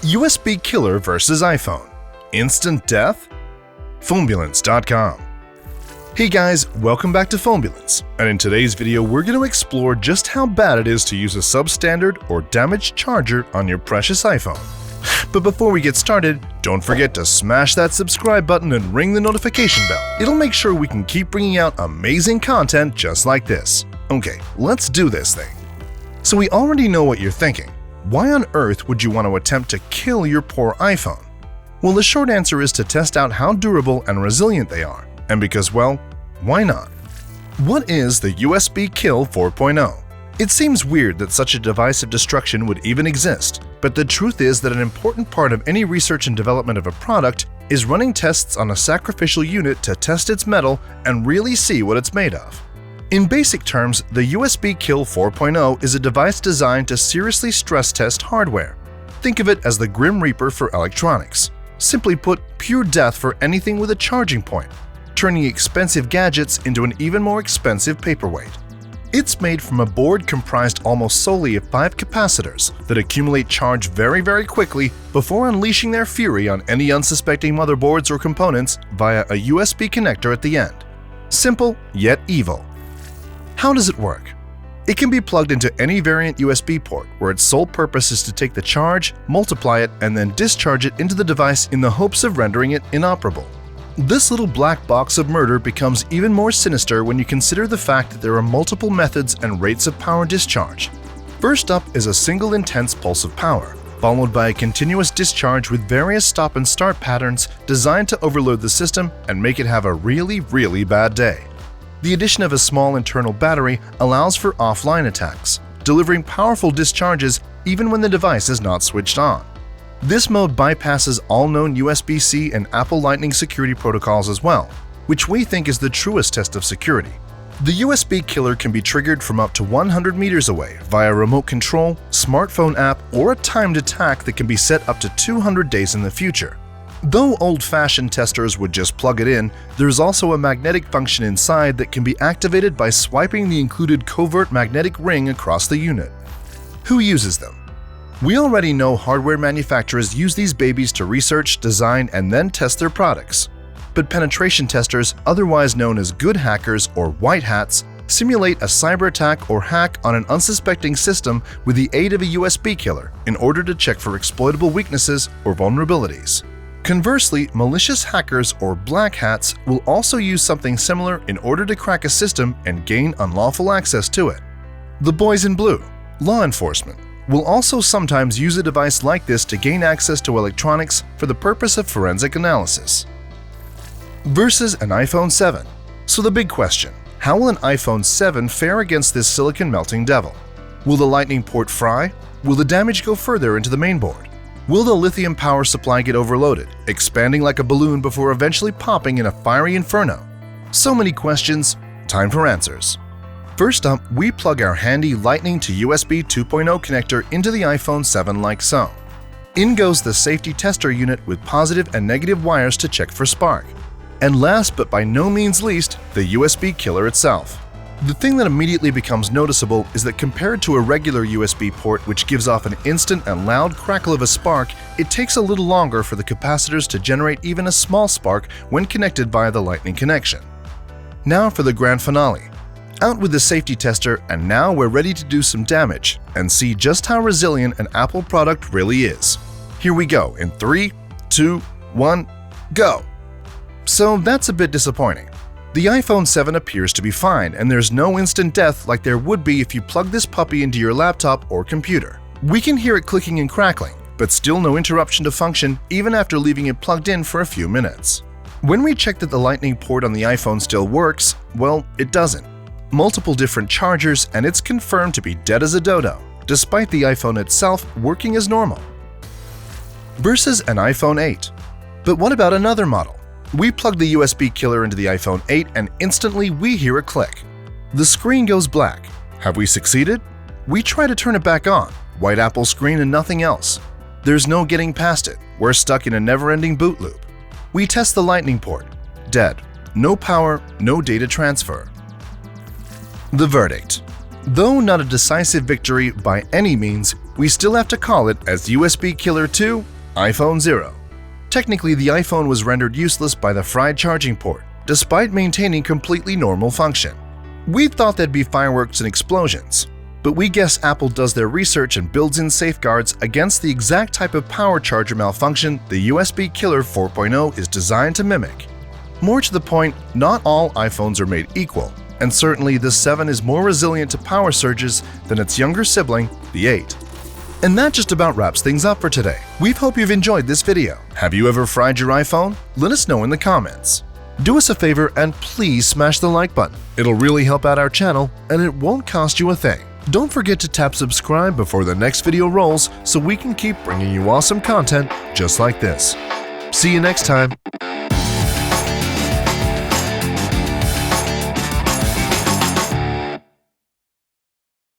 USB killer versus iPhone. Instant death? Phonebulance.com. Hey guys, welcome back to Phonebulance, and in today's video we're going to explore just how bad it is to use a substandard or damaged charger on your precious iPhone. But before we get started, don't forget to smash that subscribe button and ring the notification bell. It'll make sure we can keep bringing out amazing content just like this. Okay, let's do this thing. So we already know what you're thinking. Why on earth would you want to attempt to kill your poor iPhone? Well, the short answer is to test out how durable and resilient they are, and because, well, why not? What is the USB Kill 4.0? It seems weird that such a device of destruction would even exist, but the truth is that an important part of any research and development of a product is running tests on a sacrificial unit to test its metal and really see what it's made of. In basic terms, the USB Kill 4.0 is a device designed to seriously stress test hardware. Think of it as the Grim Reaper for electronics. Simply put, pure death for anything with a charging point, turning expensive gadgets into an even more expensive paperweight. It's made from a board comprised almost solely of 5 capacitors that accumulate charge very quickly before unleashing their fury on any unsuspecting motherboards or components via a USB connector at the end. Simple, yet evil. How does it work? It can be plugged into any variant USB port where its sole purpose is to take the charge, multiply it, and then discharge it into the device in the hopes of rendering it inoperable. This little black box of murder becomes even more sinister when you consider the fact that there are multiple methods and rates of power discharge. First up is a single intense pulse of power, followed by a continuous discharge with various stop and start patterns designed to overload the system and make it have a really bad day. The addition of a small internal battery allows for offline attacks, delivering powerful discharges even when the device is not switched on. This mode bypasses all known USB-C and Apple Lightning security protocols as well, which we think is the truest test of security. The USB killer can be triggered from up to 100 meters away via remote control, smartphone app, or a timed attack that can be set up to 200 days in the future. Though old-fashioned testers would just plug it in, there's also a magnetic function inside that can be activated by swiping the included covert magnetic ring across the unit. Who uses them? We already know hardware manufacturers use these babies to research, design, and then test their products. But penetration testers, otherwise known as good hackers or white hats, simulate a cyber attack or hack on an unsuspecting system with the aid of a USB killer in order to check for exploitable weaknesses or vulnerabilities. Conversely, malicious hackers or black hats will also use something similar in order to crack a system and gain unlawful access to it. The boys in blue, law enforcement, will also sometimes use a device like this to gain access to electronics for the purpose of forensic analysis. Versus an iPhone 7. So the big question, how will an iPhone 7 fare against this silicon melting devil? Will the lightning port fry? Will the damage go further into the mainboard? Will the lithium power supply get overloaded, expanding like a balloon before eventually popping in a fiery inferno? So many questions, time for answers. First up, we plug our handy Lightning to USB 2.0 connector into the iPhone 7 like so. In goes the safety tester unit with positive and negative wires to check for spark. And last but by no means least, the USB killer itself. The thing that immediately becomes noticeable is that compared to a regular USB port which gives off an instant and loud crackle of a spark, it takes a little longer for the capacitors to generate even a small spark when connected via the Lightning connection. Now for the grand finale. Out with the safety tester, and now we're ready to do some damage and see just how resilient an Apple product really is. Here we go in 3, 2, 1, go! So that's a bit disappointing. The iPhone 7 appears to be fine, and there's no instant death like there would be if you plug this puppy into your laptop or computer. We can hear it clicking and crackling, but still no interruption to function even after leaving it plugged in for a few minutes. When we check that the Lightning port on the iPhone still works, well, it doesn't. Multiple different chargers, and it's confirmed to be dead as a dodo, despite the iPhone itself working as normal. Versus an iPhone 8. But what about another model? We plug the USB killer into the iPhone 8 and instantly we hear a click. The screen goes black. Have we succeeded? We try to turn it back on. White Apple screen and nothing else. There's no getting past it. We're stuck in a never-ending boot loop. We test the Lightning port. Dead. No power, no data transfer. The verdict. Though not a decisive victory by any means, we still have to call it as USB Killer 2, iPhone 0. Technically, the iPhone was rendered useless by the fried charging port, despite maintaining completely normal function. We thought there'd be fireworks and explosions, but we guess Apple does their research and builds in safeguards against the exact type of power charger malfunction the USB Killer 4.0 is designed to mimic. More to the point, not all iPhones are made equal, and certainly the 7 is more resilient to power surges than its younger sibling, the 8. And that just about wraps things up for today. We hope you've enjoyed this video. Have you ever fried your iPhone? Let us know in the comments. Do us a favor and please smash the like button. It'll really help out our channel and it won't cost you a thing. Don't forget to tap subscribe before the next video rolls so we can keep bringing you awesome content just like this. See you next time.